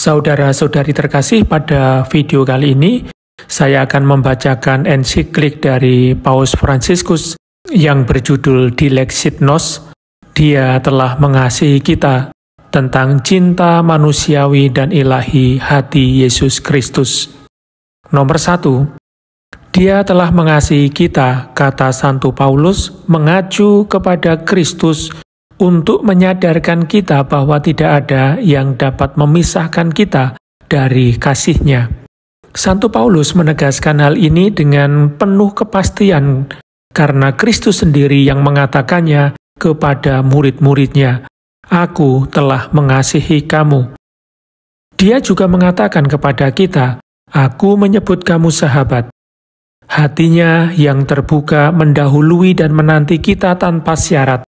Saudara-saudari terkasih, pada video kali ini saya akan membacakan ensiklik dari Paus Fransiskus yang berjudul Dilexit Nos, Dia telah mengasihi kita, tentang cinta manusiawi dan ilahi hati Yesus Kristus. Nomor 1, Dia telah mengasihi kita, kata Santo Paulus, mengacu kepada Kristus untuk menyadarkan kita bahwa tidak ada yang dapat memisahkan kita dari kasih-Nya. Santo Paulus menegaskan hal ini dengan penuh kepastian karena Kristus sendiri yang mengatakannya kepada murid-muridnya, Aku telah mengasihi kamu. Dia juga mengatakan kepada kita, Aku menyebut kamu sahabat. Hatinya yang terbuka mendahului dan menanti kita tanpa syarat,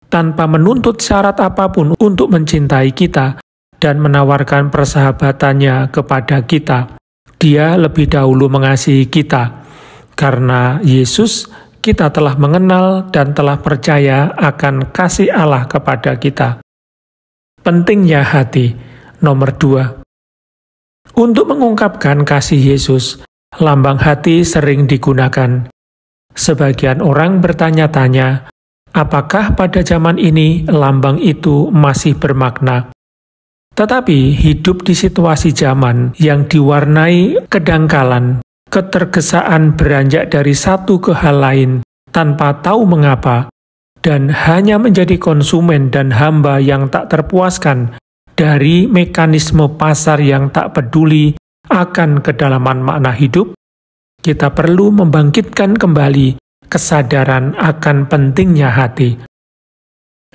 tanpa menuntut syarat apapun untuk mencintai kita dan menawarkan persahabatannya kepada kita. Dia lebih dahulu mengasihi kita. Karena Yesus, kita telah mengenal dan telah percaya akan kasih Allah kepada kita. Pentingnya hati. Nomor 2. Untuk mengungkapkan kasih Yesus, lambang hati sering digunakan. Sebagian orang bertanya-tanya, apakah pada zaman ini lambang itu masih bermakna? Tetapi hidup di situasi zaman yang diwarnai kedangkalan, ketergesaan beranjak dari satu ke hal lain tanpa tahu mengapa, dan hanya menjadi konsumen dan hamba yang tak terpuaskan dari mekanisme pasar yang tak peduli akan kedalaman makna hidup, kita perlu membangkitkan kembali kesadaran akan pentingnya hati.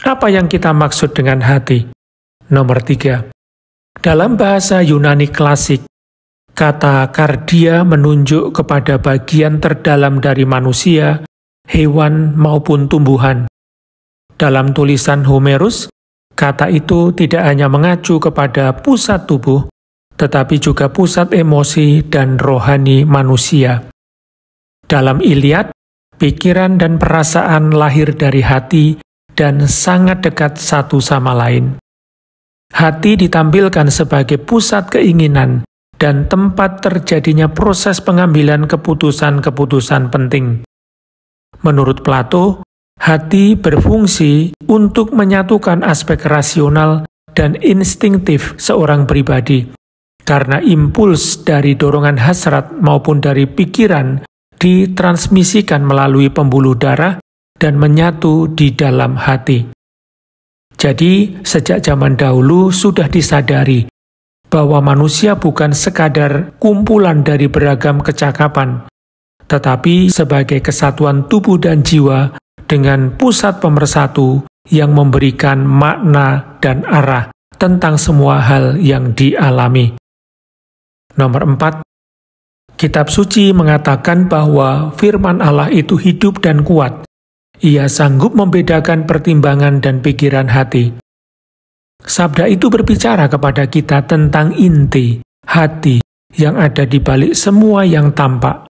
Apa yang kita maksud dengan hati? Nomor 3. Dalam bahasa Yunani klasik, kata kardia menunjuk kepada bagian terdalam dari manusia, hewan maupun tumbuhan. Dalam tulisan Homerus, kata itu tidak hanya mengacu kepada pusat tubuh, tetapi juga pusat emosi dan rohani manusia. Dalam Iliad, pikiran dan perasaan lahir dari hati dan sangat dekat satu sama lain. Hati ditampilkan sebagai pusat keinginan dan tempat terjadinya proses pengambilan keputusan-keputusan penting. Menurut Plato, hati berfungsi untuk menyatukan aspek rasional dan instinktif seorang pribadi, karena impuls dari dorongan hasrat maupun dari pikiran ditransmisikan melalui pembuluh darah dan menyatu di dalam hati. Jadi, sejak zaman dahulu sudah disadari bahwa manusia bukan sekadar kumpulan dari beragam kecakapan, tetapi sebagai kesatuan tubuh dan jiwa dengan pusat pemersatu yang memberikan makna dan arah tentang semua hal yang dialami. Nomor 4. Kitab suci mengatakan bahwa firman Allah itu hidup dan kuat. Ia sanggup membedakan pertimbangan dan pikiran hati. Sabda itu berbicara kepada kita tentang inti, hati, yang ada di balik semua yang tampak,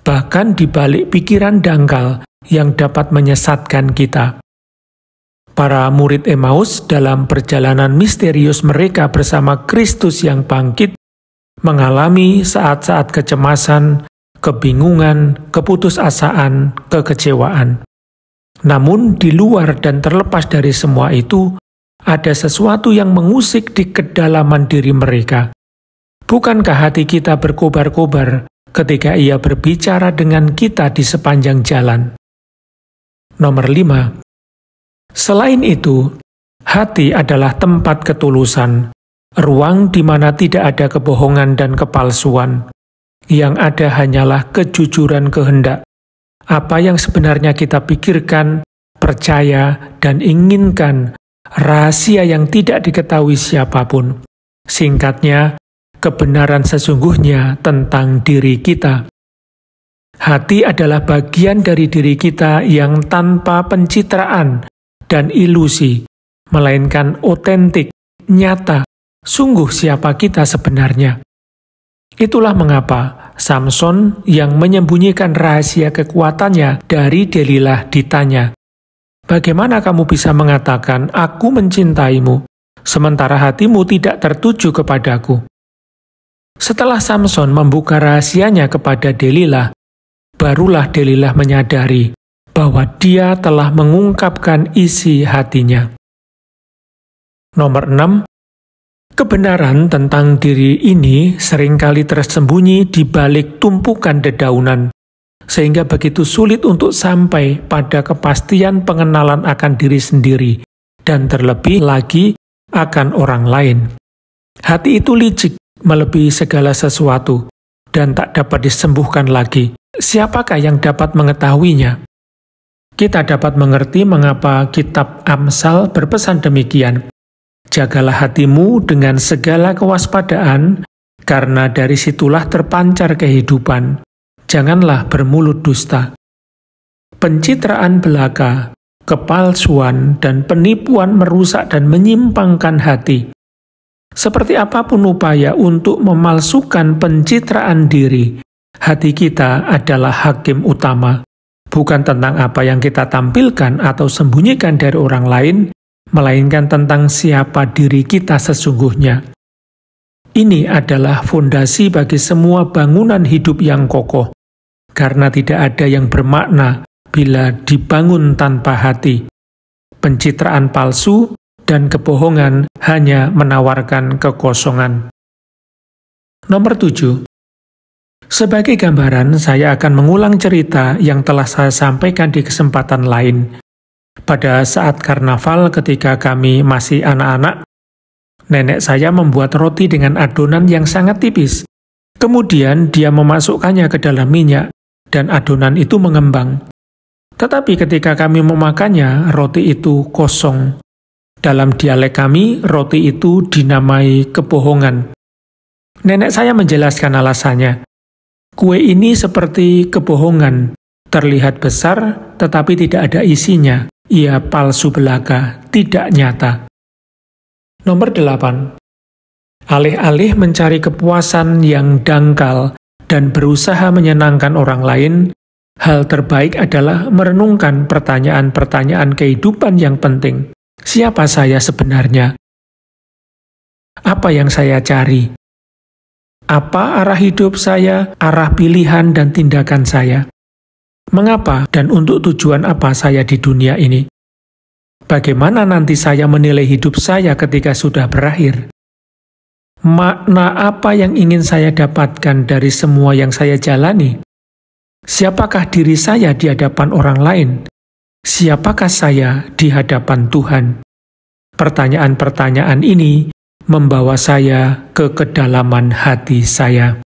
bahkan di balik pikiran dangkal yang dapat menyesatkan kita. Para murid Emmaus dalam perjalanan misterius mereka bersama Kristus yang bangkit, mengalami saat-saat kecemasan, kebingungan, keputusasaan, kekecewaan. Namun di luar dan terlepas dari semua itu, ada sesuatu yang mengusik di kedalaman diri mereka. Bukankah hati kita berkobar-kobar ketika Ia berbicara dengan kita di sepanjang jalan? Nomor 5. Selain itu, hati adalah tempat ketulusan, ruang di mana tidak ada kebohongan dan kepalsuan. Yang ada hanyalah kejujuran kehendak. Apa yang sebenarnya kita pikirkan, percaya, dan inginkan, rahasia yang tidak diketahui siapapun. Singkatnya, kebenaran sesungguhnya tentang diri kita. Hati adalah bagian dari diri kita yang tanpa pencitraan dan ilusi, melainkan otentik, nyata, sungguh siapa kita sebenarnya. Itulah mengapa Samson yang menyembunyikan rahasia kekuatannya dari Delilah ditanya, "Bagaimana kamu bisa mengatakan, 'Aku mencintaimu,' sementara hatimu tidak tertuju kepadaku. Setelah Samson membuka rahasianya kepada Delilah, barulah Delilah menyadari bahwa dia telah mengungkapkan isi hatinya. Nomor 6. Kebenaran tentang diri ini seringkali tersembunyi di balik tumpukan dedaunan, sehingga begitu sulit untuk sampai pada kepastian pengenalan akan diri sendiri, dan terlebih lagi akan orang lain. Hati itu licik, melebihi segala sesuatu, dan tak dapat disembuhkan lagi. Siapakah yang dapat mengetahuinya? Kita dapat mengerti mengapa kitab Amsal berpesan demikian. Jagalah hatimu dengan segala kewaspadaan, karena dari situlah terpancar kehidupan. Janganlah bermulut dusta. Pencitraan belaka, kepalsuan, dan penipuan merusak dan menyimpangkan hati. Seperti apapun upaya untuk memalsukan pencitraan diri, hati kita adalah hakim utama. Bukan tentang apa yang kita tampilkan atau sembunyikan dari orang lain, melainkan tentang siapa diri kita sesungguhnya. Ini adalah fondasi bagi semua bangunan hidup yang kokoh, karena tidak ada yang bermakna bila dibangun tanpa hati. Pencitraan palsu dan kebohongan hanya menawarkan kekosongan. Nomor 7. Sebagai gambaran, saya akan mengulang cerita yang telah saya sampaikan di kesempatan lain. Pada saat karnaval ketika kami masih anak-anak, nenek saya membuat roti dengan adonan yang sangat tipis. Kemudian dia memasukkannya ke dalam minyak, dan adonan itu mengembang. Tetapi ketika kami memakannya, roti itu kosong. Dalam dialek kami, roti itu dinamai kebohongan. Nenek saya menjelaskan alasannya. Kue ini seperti kebohongan, terlihat besar tetapi tidak ada isinya. Ia palsu belaka, tidak nyata. Nomor 8. Alih-alih mencari kepuasan yang dangkal dan berusaha menyenangkan orang lain, hal terbaik adalah merenungkan pertanyaan-pertanyaan kehidupan yang penting. Siapa saya sebenarnya? Apa yang saya cari? Apa arah hidup saya, arah pilihan dan tindakan saya? Mengapa dan untuk tujuan apa saya di dunia ini? Bagaimana nanti saya menilai hidup saya ketika sudah berakhir? Makna apa yang ingin saya dapatkan dari semua yang saya jalani? Siapakah diri saya di hadapan orang lain? Siapakah saya di hadapan Tuhan? Pertanyaan-pertanyaan ini membawa saya ke kedalaman hati saya.